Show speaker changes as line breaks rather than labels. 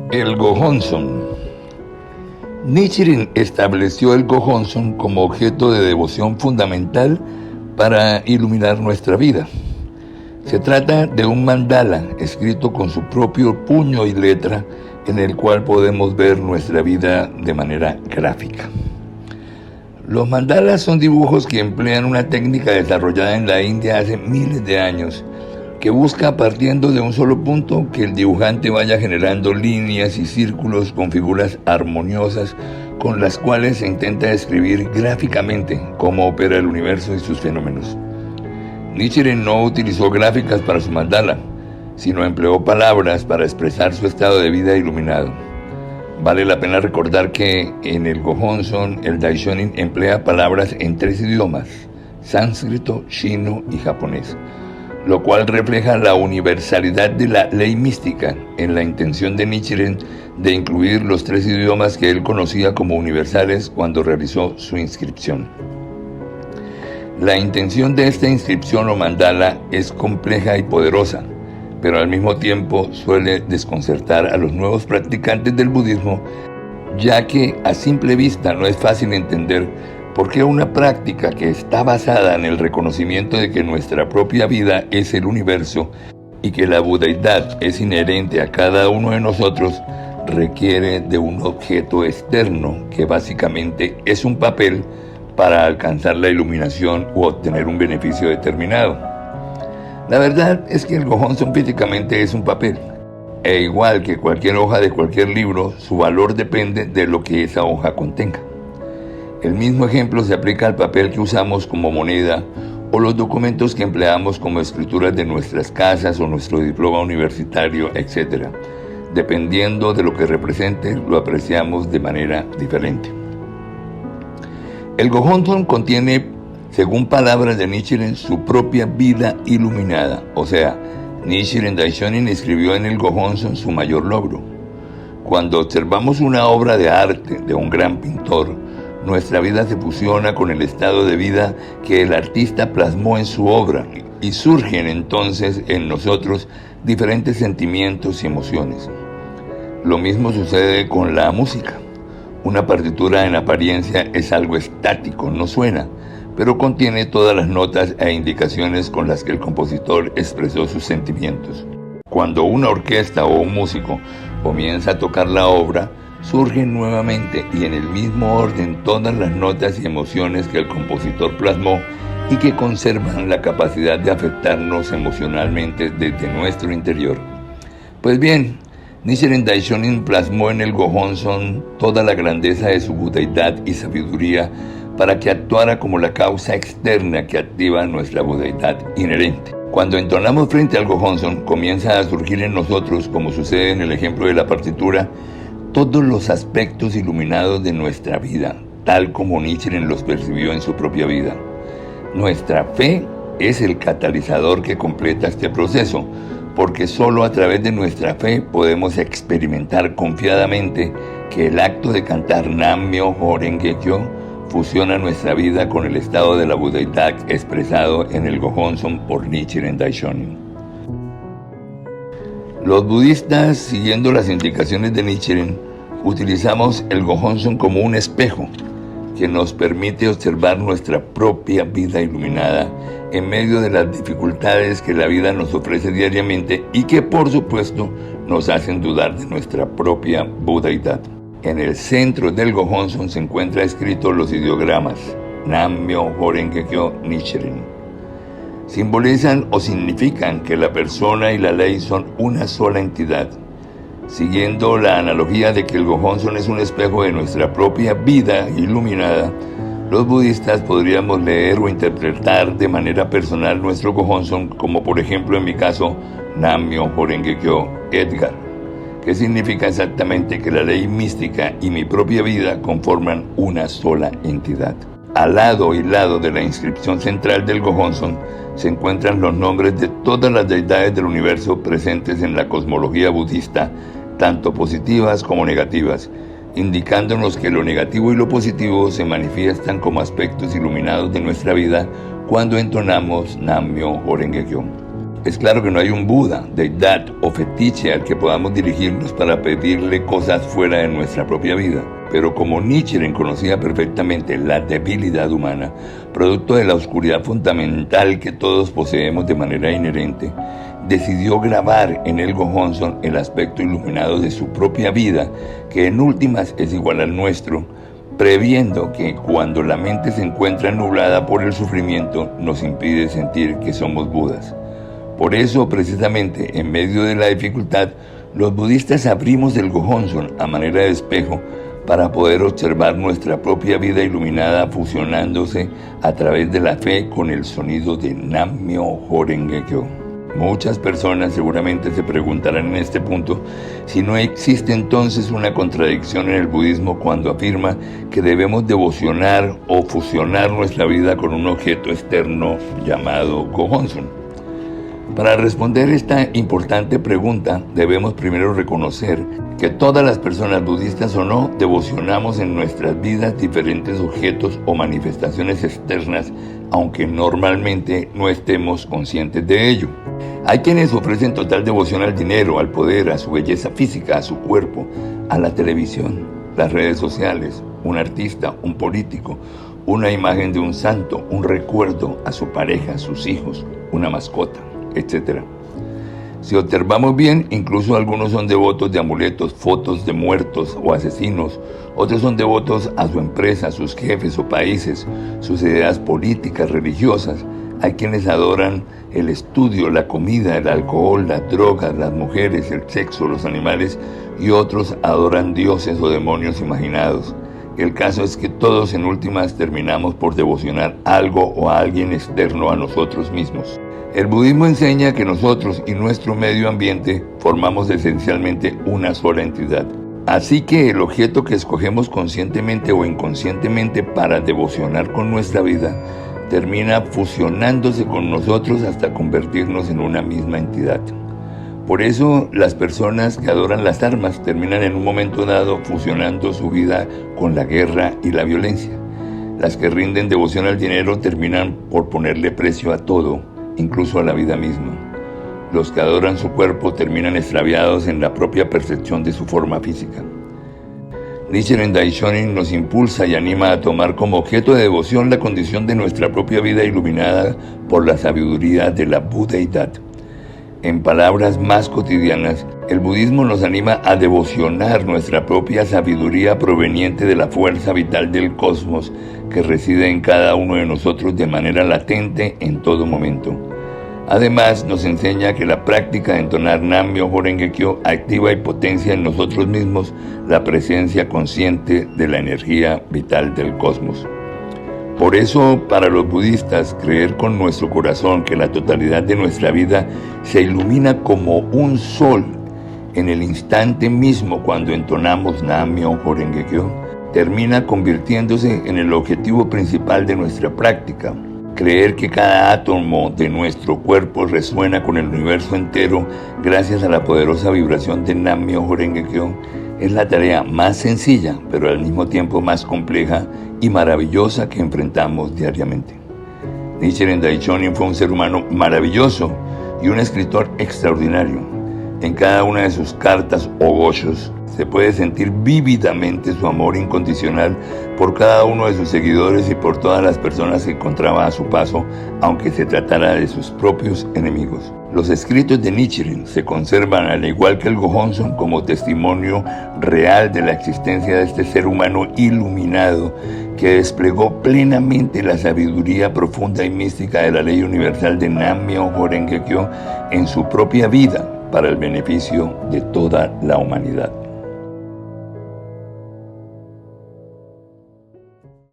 El Gohonzon. Nichiren estableció el Gohonzon como objeto de devoción fundamental para iluminar nuestra vida. Se trata de un mandala escrito con su propio puño y letra, en el cual podemos ver nuestra vida de manera gráfica. Los mandalas son dibujos que emplean una técnica desarrollada en la India hace miles de años, que busca, partiendo de un solo punto, que el dibujante vaya generando líneas y círculos con figuras armoniosas con las cuales se intenta describir gráficamente cómo opera el universo y sus fenómenos. Nichiren no utilizó gráficas para su mandala, sino empleó palabras para expresar su estado de vida iluminado. Vale la pena recordar que en el Gohonzon el Daishonin emplea palabras en 3 idiomas: sánscrito, chino y japonés, lo cual refleja la universalidad de la ley mística en la intención de Nichiren de incluir los 3 idiomas que él conocía como universales cuando realizó su inscripción. La intención de esta inscripción o mandala es compleja y poderosa, pero al mismo tiempo suele desconcertar a los nuevos practicantes del budismo, ya que a simple vista no es fácil entender por qué una práctica que está basada en el reconocimiento de que nuestra propia vida es el universo y que la budeidad es inherente a cada uno de nosotros requiere de un objeto externo que básicamente es un papel para alcanzar la iluminación u obtener un beneficio determinado. La verdad es que el Gohonzon físicamente es un papel, e igual que cualquier hoja de cualquier libro, su valor depende de lo que esa hoja contenga. El mismo ejemplo se aplica al papel que usamos como moneda o los documentos que empleamos como escrituras de nuestras casas o nuestro diploma universitario, etc. Dependiendo de lo que represente, lo apreciamos de manera diferente. El Gohonzon contiene, según palabras de Nichiren, su propia vida iluminada. O sea, Nichiren Daishonin escribió en el Gohonzon su mayor logro. Cuando observamos una obra de arte de un gran pintor, nuestra vida se fusiona con el estado de vida que el artista plasmó en su obra y surgen entonces en nosotros diferentes sentimientos y emociones. Lo mismo sucede con la música. Una partitura en apariencia es algo estático, no suena, pero contiene todas las notas e indicaciones con las que el compositor expresó sus sentimientos. Cuando una orquesta o un músico comienza a tocar la obra, surgen nuevamente y en el mismo orden todas las notas y emociones que el compositor plasmó y que conservan la capacidad de afectarnos emocionalmente desde nuestro interior. Pues bien, Nichiren Daishonin plasmó en el Gohonzon toda la grandeza de su budeidad y sabiduría para que actuara como la causa externa que activa nuestra budeidad inherente. Cuando entonamos frente al Gohonzon, comienza a surgir en nosotros, como sucede en el ejemplo de la partitura, todos los aspectos iluminados de nuestra vida, tal como Nichiren los percibió en su propia vida. Nuestra fe es el catalizador que completa este proceso, porque solo a través de nuestra fe podemos experimentar confiadamente que el acto de cantar Nam-myoho Renge-kyo fusiona nuestra vida con el estado de la budeidad expresado en el Gohonzon por Nichiren Daishonin. Los budistas, siguiendo las indicaciones de Nichiren, utilizamos el Gohonzon como un espejo que nos permite observar nuestra propia vida iluminada en medio de las dificultades que la vida nos ofrece diariamente y que, por supuesto, nos hacen dudar de nuestra propia budeidad. En el centro del Gohonzon se encuentra escrito los ideogramas Nam-myoho Renge-kyo Nichiren. Simbolizan o significan que la persona y la ley son una sola entidad. Siguiendo la analogía de que el Gohonzon es un espejo de nuestra propia vida iluminada, los budistas podríamos leer o interpretar de manera personal nuestro Gohonzon, como por ejemplo en mi caso, Nam-myoho Renge-kyo Edgar, que significa exactamente que la ley mística y mi propia vida conforman una sola entidad. Al lado y lado de la inscripción central del Gohonzon se encuentran los nombres de todas las deidades del universo presentes en la cosmología budista, tanto positivas como negativas, indicándonos que lo negativo y lo positivo se manifiestan como aspectos iluminados de nuestra vida cuando entonamos Nam-myoho Renge-kyo. Es claro que no hay un Buda, deidad o fetiche al que podamos dirigirnos para pedirle cosas fuera de nuestra propia vida. Pero como Nichiren conocía perfectamente la debilidad humana, producto de la oscuridad fundamental que todos poseemos de manera inherente, decidió grabar en el Gohonzon el aspecto iluminado de su propia vida, que en últimas es igual al nuestro, previendo que cuando la mente se encuentra nublada por el sufrimiento, nos impide sentir que somos Budas. Por eso, precisamente, en medio de la dificultad, los budistas abrimos el Gohonzon a manera de espejo para poder observar nuestra propia vida iluminada fusionándose a través de la fe con el sonido de Nam-myoho Renge-kyo. Muchas personas seguramente se preguntarán en este punto si no existe entonces una contradicción en el budismo cuando afirma que debemos devocionar o fusionar nuestra vida con un objeto externo llamado Gohonzon. Para responder esta importante pregunta, debemos primero reconocer que todas las personas, budistas o no, devocionamos en nuestras vidas diferentes objetos o manifestaciones externas, aunque normalmente no estemos conscientes de ello. Hay quienes ofrecen total devoción al dinero, al poder, a su belleza física, a su cuerpo, a la televisión, las redes sociales, un artista, un político, una imagen de un santo, un recuerdo, a su pareja, a sus hijos, una mascota, etc. Si observamos bien, incluso algunos son devotos de amuletos, fotos de muertos o asesinos, otros son devotos a su empresa, a sus jefes o países, sus ideas políticas, religiosas. Hay quienes adoran el estudio, la comida, el alcohol, las drogas, las mujeres, el sexo, los animales, y otros adoran dioses o demonios imaginados. El caso es que todos en últimas terminamos por devocionar algo o a alguien externo a nosotros mismos. El budismo enseña que nosotros y nuestro medio ambiente formamos esencialmente una sola entidad. Así que el objeto que escogemos conscientemente o inconscientemente para devocionar con nuestra vida termina fusionándose con nosotros hasta convertirnos en una misma entidad. Por eso las personas que adoran las armas terminan en un momento dado fusionando su vida con la guerra y la violencia. Las que rinden devoción al dinero terminan por ponerle precio a todo, incluso a la vida misma. Los que adoran su cuerpo terminan extraviados en la propia percepción de su forma física. Nichiren Daishonin nos impulsa y anima a tomar como objeto de devoción la condición de nuestra propia vida iluminada por la sabiduría de la budeidad. En palabras más cotidianas, el budismo nos anima a devocionar nuestra propia sabiduría proveniente de la fuerza vital del cosmos que reside en cada uno de nosotros de manera latente en todo momento. Además, nos enseña que la práctica de entonar Nam-myoho Renge-kyo activa y potencia en nosotros mismos la presencia consciente de la energía vital del cosmos. Por eso, para los budistas, creer con nuestro corazón que la totalidad de nuestra vida se ilumina como un sol en el instante mismo cuando entonamos Nam-myoho Renge-kyo, termina convirtiéndose en el objetivo principal de nuestra práctica. Creer que cada átomo de nuestro cuerpo resuena con el universo entero gracias a la poderosa vibración de Nam-myoho Renge-kyo es la tarea más sencilla, pero al mismo tiempo más compleja y maravillosa que enfrentamos diariamente. Nichiren Daishonin fue un ser humano maravilloso y un escritor extraordinario. En cada una de sus cartas o goshos se puede sentir vívidamente su amor incondicional por cada uno de sus seguidores y por todas las personas que encontraba a su paso, aunque se tratara de sus propios enemigos. Los escritos de Nichiren se conservan, al igual que el Gohonzon, como testimonio real de la existencia de este ser humano iluminado que desplegó plenamente la sabiduría profunda y mística de la ley universal de Nam-myoho Renge-kyo en su propia vida para el beneficio de toda la humanidad.